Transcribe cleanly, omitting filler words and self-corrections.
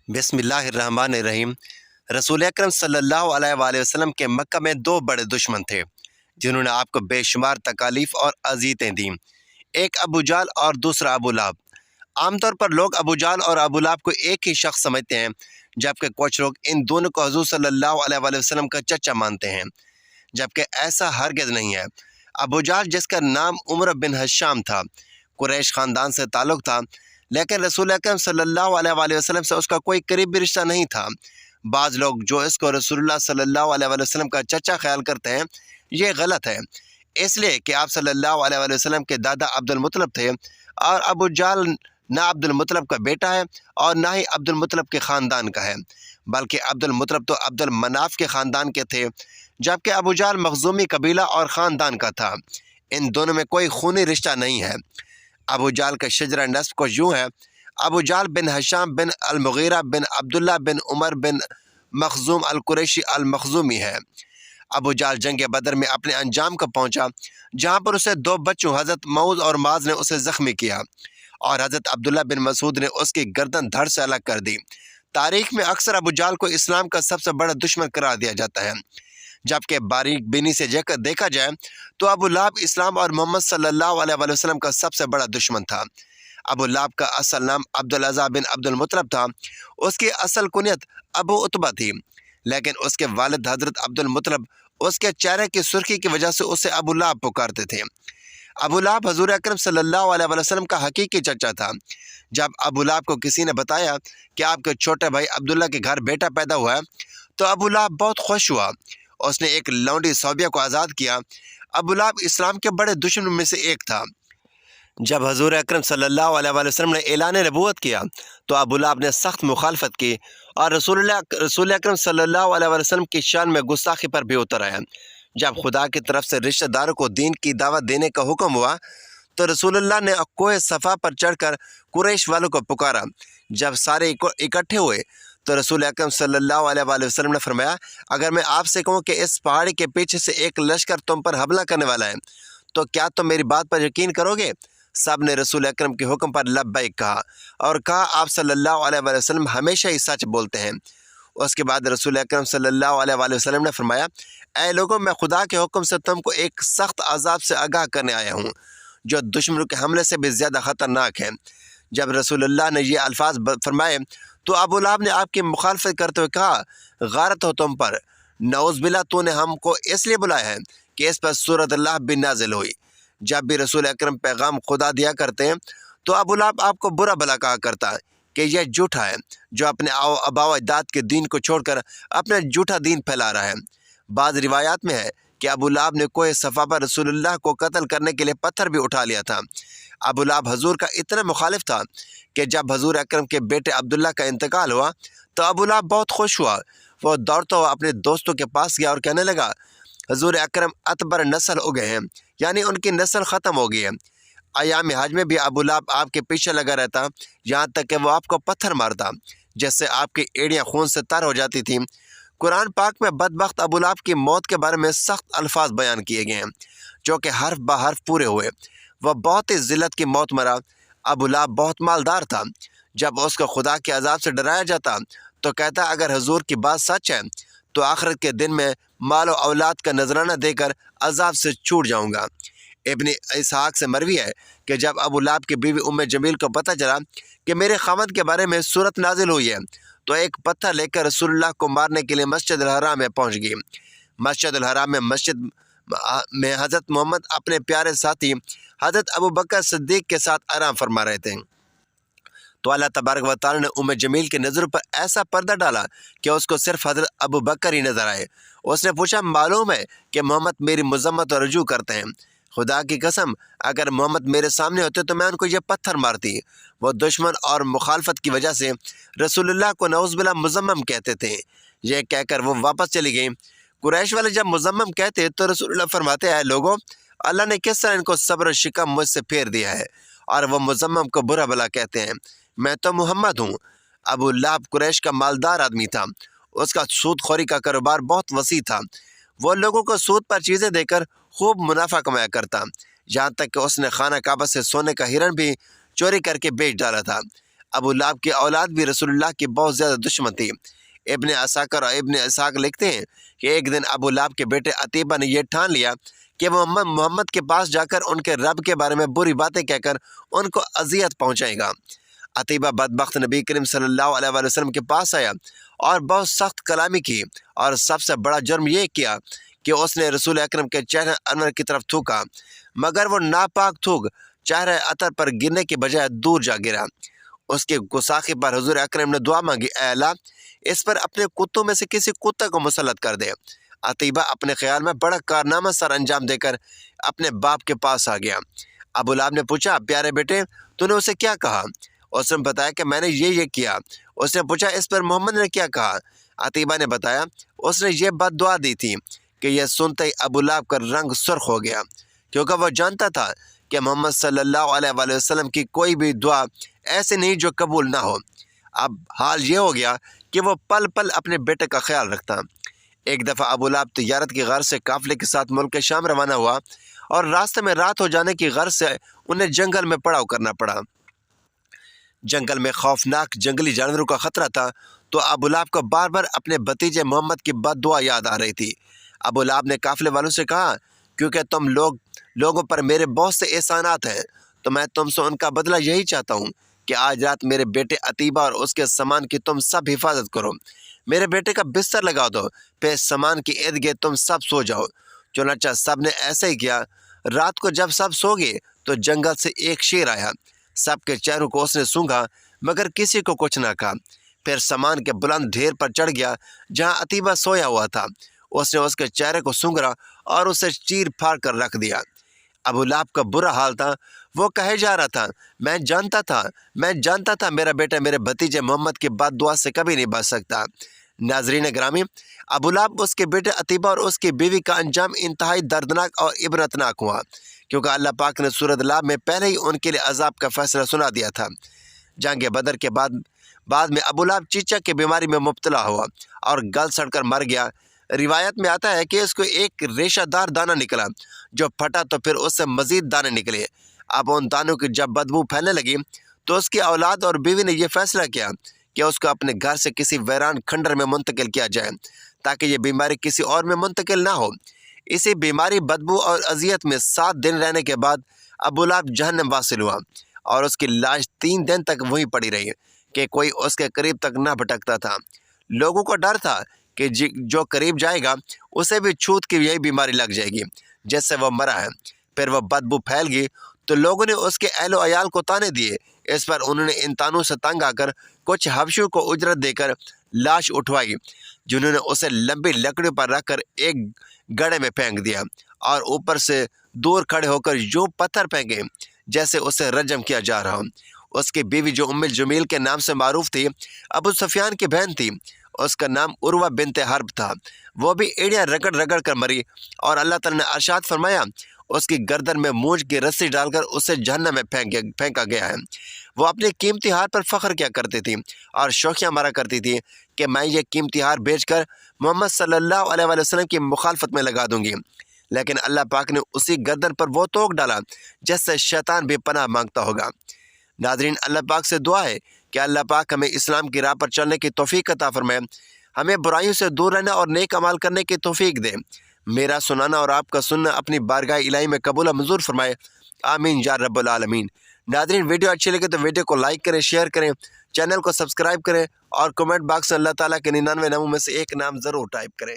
बिस्मिल्लाहिर्रहमानिर्रहीम। रसूल अकरम सल्लल्लाहु अलैहि वसल्लम के मक्का में दो बड़े दुश्मन थे जिन्होंने आपको बेशुमार तकालीफ और अज़ीतें दी। एक अबू जाल और दूसरा अबू लहब। आमतौर पर लोग अबू जाल और अबू लहब को एक ही शख्स समझते हैं, जबकि कुछ लोग इन दोनों को हुज़ूर सल्लल्लाहु अलैहि वसल्लम का चचा मानते हैं, जबकि ऐसा हरगिज़ नहीं है। अबू जाल, जिसका नाम उमर बिन हशाम था, कुरैश ख़ानदान से ताल्लुक़ था, लेकिन रसूल अकरम सल्लल्लाहु अलैहि वसल्लम से उसका कोई करीबी रिश्ता नहीं था। बाज़ लोग जो इसको रसूलुल्लाह सल्लल्लाहु अलैहि वसल्लम का चचा ख्याल करते हैं, ये गलत है, इसलिए कि आप सल्लल्लाहु अलैहि वसल्लम के दादा अब्दुल मुत्तलिब थे और अबू जाल ना अब्दुल मुत्तलिब का बेटा है और ना ही अब्दुल मुत्तलिब के ख़ानदान का है, बल्कि अब्दुल मुत्तलिब तो अब्दुल मनाफ के ख़ानदान के थे, जबकि अबू जाल मखज़ूमी कबीला और ख़ानदान का था। इन दोनों में कोई खूनी रिश्ता नहीं है। अबू जाल का शजरा नस्ब को यूँ है: अबू जाल बिन हशाम बिन अल-मुग़ीरा बिन अब्दुल्ला बिन उमर बिन मखज़ूम अल-कुरैशी अल-मखज़ूमी है। अबू जाल जंग बदर में अपने अंजाम को पहुँचा, जहाँ पर उसे दो बच्चों हज़रत मऊज़ और माज़ ने उसे ज़ख्मी किया और हज़रत अब्दुल्ला बिन मसूद ने उसकी गर्दन धड़ से अलग कर दी। तारीख़ में अक्सर अबू जाल को इस्लाम का सबसे बड़ा दुश्मन करार दिया जाता है, जबकि बारीक बीनी से देखा जाए तो अबू लहब इस्लाम और मोहम्मद सल्लल्लाहु अलैहि वसल्लम का सबसे बड़ा दुश्मन था। अबू लहब का असल नाम अब्दुल अज़ा बिन अब्दुल मुत्तलिब था। उसकी असल कुनियत अबू उतबा थी, लेकिन उसके वालिद हज़रत अब्दुल मुत्तलिब उसके चेहरे की सुर्खी की वजह से उसे अबू लहब पुकारते थे। अबू लहब हज़ूर अकरम सल्लल्लाहु अलैहि वसल्लम का हकीकी चचा था। जब अबू लहब को किसी ने बताया कि आपके छोटे भाई अब्दुल्ला के घर बेटा पैदा हुआ है, तो अबू लहब बहुत खुश हुआ। उसने एक लौंडी सौबिया को आज़ाद किया। अबू लहब इस्लाम के बड़े दुश्मन में से एक था। जब हज़ूर अकरम सल्लल्लाहु अलैहि वसल्लम ने ऐलान नबूवत किया, तो अबू लहब ने सख्त मुखालफत की और रसूल अकरम सल्लल्लाहु अलैहि वसल्लम की शान में गुस्ताखी पर भी उतर आया। जब खुदा की तरफ से रिश्तेदारों को दीन की दावत देने का हुक्म हुआ, तो रसूलुल्लाह ने कोह सफ़ा पर चढ़कर कुरैश वालों को पुकारा। जब सारे इकट्ठे हुए, तो रसूल अकरम सल्लल्लाहु अलैहि वसल्लम ने फरमाया, अगर मैं आपसे कहूँ कि इस पहाड़ी के पीछे से एक लश्कर तुम पर हमला करने वाला है, तो क्या तुम मेरी बात पर यकीन करोगे? सब ने रसूल अकरम के हुक्म पर लब्बैक कहा और कहा, आप सल्लल्लाहु अलैहि वसल्लम हमेशा ही सच बोलते हैं। उसके बाद रसूल अकरम सल्लल्लाहु अलैहि वसल्लम ने फरमाया, ऐ लोगों, मैं खुदा के हुक्म से तुमको एक सख्त अजाब से आगाह करने आया हूँ, जो दुश्मनों के हमले से भी ज़्यादा ख़तरनाक है। जब रसूलुल्लाह ने ये अल्फाज फरमाए, तो अबू लहब ने आपकी मुखालफत करते हुए कहा, गारत हो तुम पर, नऊज़ बिल्लाह, तूने हमको इसलिए बुलाया है कि इस पर सूरत अल्लाह भी नाजिल हुई। जब भी रसूल अकरम पैगाम खुदा दिया करते हैं, तो अबू लहब आपको बुरा भला कहा करता है कि यह झूठा है, जो अपने आबा अजदाद के दीन को छोड़कर अपना झूठा दीन फैला रहा है। बाज़ रिवायात में है कि अबू लहब ने कोह सफ़ा पर रसूलुल्लाह को कत्ल करने के लिए पत्थर भी उठा लिया था। अबू लहब हजूर का इतना मुखालिफ था कि जब हजूर अकरम के बेटे अब्दुल्ला का इंतकाल हुआ, तो अबू लहब बहुत खुश हुआ। वो दौड़ता हुआ अपने दोस्तों के पास गया और कहने लगा, हजूर अकरम अतबर नस्ल हो गए हैं, यानी उनकी नस्ल ख़त्म हो गई है। अयाम हज में भी अबू लहब आपके पीछे लगा रहता, यहाँ तक कि वो आपको पत्थर मारता, जिससे आपकी एड़ियाँ खून से तर हो जाती थीं। कुरान पाक में बदबख्त अबू लहब की मौत के बारे में सख्त अल्फाज बयान किए गए हैं, जो कि हर्फ ब हर्फ पूरे हुए। वह बहुत ही ज़िल्लत की मौत मरा। अबू लहब बहुत मालदार था। जब उसको खुदा के अजाब से डराया जाता, तो कहता, अगर हजूर की बात सच है, तो आखिरत के दिन में माल और औलाद का नजराना देकर अजाब से छूट जाऊँगा। इब्न इसहाक से मरवी है कि जब अबू लहब की बीवी उम्मे जमील को पता चला कि मेरे खामद के बारे में सूरत नाजिल हुई है, तो एक पत्थर लेकर रसूलुल्लाह को मारने के लिए मस्जिद हराम में पहुँच गई। मस्जिद हराम में हज़रत मोहम्मद अपने प्यारे साथी हज़रत अबू बकर सिद्दीक़ के साथ आराम फरमा रहे थे, तो अल्लाह तबारक व तआला ने उम्मे जमील की नज़र पर ऐसा पर्दा डाला कि उसको सिर्फ हज़रत अबू बकर ही नज़र आए। उसने पूछा, मालूम है कि मोहम्मद मेरी मज़म्मत और रजू करते हैं। खुदा की कसम, अगर मोहम्मद मेरे सामने होते तो मैं उनको ये पत्थर मारती। वो दुश्मन और मुखालफत की वजह से रसूलुल्लाह को नऊज़ बिल्लाह मुज़म्मम कहते थे। यह कहकर वो वापस चली गई। कुरैश वाले जब मुज़म्मम कहते, तो रसूलुल्लाह फरमाते, हैं लोगों, अल्लाह ने किस तरह इनको सब्र और शिकम मुझसे फेर दिया है, और वह मुज़म्मम को बुरा भला कहते हैं। मैं तो मोहम्मद हूँ। अबू लहब कुरैश का मालदार आदमी था। उसका सूदखोरी का कारोबार बहुत वसी था। वो लोगों को सूद पर चीज़ें देकर खूब मुनाफा कमाया करता, यहाँ तक कि उसने खाना काबा से सोने का हिरन भी चोरी करके बेच डाला था। ابو لہب کی اولاد بھی رسول اللہ کی بہت زیادہ دشمن تھی۔ ابن عساکر اور ابن اسحاق لکھتے ہیں کہ ایک دن ابو لہب کے بیٹے عتیبہ نے یہ ٹھان لیا کہ وہ محمد کے پاس جا کر ان کے رب کے بارے میں بری باتیں کہہ کر ان کو اذیت پہنچائے گا۔ عتیبہ بدبخت نبی کریم صلی اللہ علیہ وآلہ وسلم کے پاس آیا اور بہت سخت کلامی کی، اور سب سے بڑا جرم یہ کیا کہ اس نے رسول اکرم کے چہرے انور کی طرف تھوکا، مگر وہ ناپاک تھوک چہرے عطر پر گرنے کی بجائے دور جا گرا۔ اس کے گساخی پر حضور اکرم نے دعا مانگی، اے اللہ اس پر اپنے کتوں میں سے کسی کتے کو مسلط کر دے۔ عتیبہ اپنے خیال میں بڑا کارنامہ سر انجام دے کر اپنے باپ کے پاس آ گیا۔ ابو لہب نے پوچھا، پیارے بیٹے تو نے اسے کیا کہا؟ اس نے بتایا کہ میں نے یہ کیا۔ اس نے پوچھا، اس پر محمد نے کیا کہا؟ عتیبہ نے بتایا، اس نے یہ بد دعا دی تھی کہ یہ سنتے ہی ابو لہب کا رنگ سرخ ہو گیا، کیونکہ وہ جانتا تھا کہ محمد صلی اللہ علیہ وآلہ وسلم کی کوئی بھی دعا ایسے نہیں جو قبول نہ ہو۔ اب حال یہ ہو گیا کہ وہ پل پل اپنے بیٹے کا خیال رکھتا۔ ایک دفعہ ابو لہب تجارت کی غرض سے قافلے کے ساتھ ملک شام روانہ ہوا، اور راستے میں رات ہو جانے کی غرض سے انہیں جنگل میں پڑاؤ کرنا پڑا۔ جنگل میں خوفناک جنگلی جانوروں کا خطرہ تھا، تو ابو لہب کو بار بار اپنے بھتیجے محمد کی بد دعا یاد آ رہی تھی۔ ابو لہب نے قافلے والوں سے کہا، کیونکہ تم لوگوں پر میرے بہت سے احسانات ہیں، تو میں تم سے ان کا بدلہ یہی چاہتا ہوں کہ آج رات میرے بیٹے عتیبہ اور اس کے سامان کی تم سب حفاظت کرو۔ میرے بیٹے کا بستر لگا دو، پھر سامان کے ارد گرد تم سب سو جاؤ۔ چنانچہ سب نے ایسا ہی کیا۔ رات کو جب سب سو گئے تو جنگل سے ایک شیر آیا، سب کے چہروں کو اس نے سونگھا مگر کسی کو کچھ نہ کہا۔ پھر سامان کے بلند ڈھیر پر چڑھ گیا جہاں عتیبہ سویا ہوا تھا، اس نے اس کے چہرے کو سونگھا اور اسے چیر پھاڑ کر رکھ دیا۔ ابو لہب کا برا حال تھا، وہ کہے جا رہا تھا، میں جانتا تھا میرا بیٹا میرے بھتیجے محمد کی بد دعا سے کبھی نہیں بچ سکتا۔ ناظرین گرامی، ابو لہب، اس کے بیٹے عتیبہ اور اس کی بیوی کا انجام انتہائی دردناک اور عبرتناک ہوا، کیونکہ اللہ پاک نے سورۃ لہب میں پہلے ہی ان کے لیے عذاب کا فیصلہ سنا دیا تھا۔ جنگ بدر کے بعد میں ابو لہب چیچا کی بیماری میں مبتلا ہوا اور گل سڑ کر مر گیا۔ روایت میں آتا ہے کہ اس کو ایک ریشہ دار دانہ نکلا جو پھٹا تو پھر اس سے مزید دانے نکلے۔ اب ان دانوں کی جب بدبو پھیلنے لگی تو اس کی اولاد اور بیوی نے یہ فیصلہ کیا کہ اس کو اپنے گھر سے کسی ویران کھنڈر میں منتقل کیا جائے تاکہ یہ بیماری کسی اور میں منتقل نہ ہو۔ اسی بیماری، بدبو اور اذیت میں 7 دن رہنے کے بعد ابو لہب جہنم واصل ہوا، اور اس کی لاش 3 دن تک وہیں پڑی رہی کہ کوئی اس کے قریب تک نہ بھٹکتا تھا۔ لوگوں کو ڈر تھا کہ جو قریب جائے گا اسے بھی چھوت کی یہی بیماری لگ جائے گی جس سے وہ مرا ہے۔ پھر وہ بدبو پھیل گئی تو لوگوں نے اس کے اہل و عیال کو تانے دیے۔ اس پر انہوں نے ان تانوں سے تنگ آ کر کچھ حبشیوں کو اجرت دے کر لاش اٹھوائی، جنہوں نے اسے لمبی لکڑیوں پر رکھ کر ایک گڑھے میں پھینک دیا اور اوپر سے دور کھڑے ہو کر یوں پتھر پھینکے جیسے اسے رجم کیا جا رہا ہو۔ اس کی بیوی جو ام الجمیل کے نام سے معروف تھی، ابو سفیان کی بہن تھی، اس کا نام عروہ بنت حرب تھا، وہ بھی ایڑیاں رگڑ رگڑ کر مری، اور اللہ تعالیٰ نے ارشاد فرمایا، اس کی گردن میں مونج کی رسی ڈال کر اسے جہنم میں پھینکا گیا ہے۔ وہ اپنے قیمتی ہار پر فخر کیا کرتی تھی اور شوخیاں مارا کرتی تھی کہ میں یہ قیمتی ہار بیچ کر محمد صلی اللہ علیہ وآلہ وسلم کی مخالفت میں لگا دوں گی، لیکن اللہ پاک نے اسی گردن پر وہ توق ڈالا جس سے شیطان بھی پناہ مانگتا ہوگا۔ ناظرین، اللہ پاک سے دعا ہے کہ اللہ پاک ہمیں اسلام کی راہ پر چلنے کی توفیق عطا فرمائے، ہمیں برائیوں سے دور رہنا اور نیک عمل کرنے کی توفیق دے۔ میرا سنانا اور آپ کا سننا اپنی بارگاہ الہی میں قبول و منظور فرمائے، آمین یا رب العالمین۔ ناظرین، ویڈیو اچھی لگے تو ویڈیو کو لائک کریں، شیئر کریں، چینل کو سبسکرائب کریں، اور کمنٹ باکس میں اللہ تعالیٰ کے 99 ناموں میں سے ایک نام ضرور ٹائپ کریں۔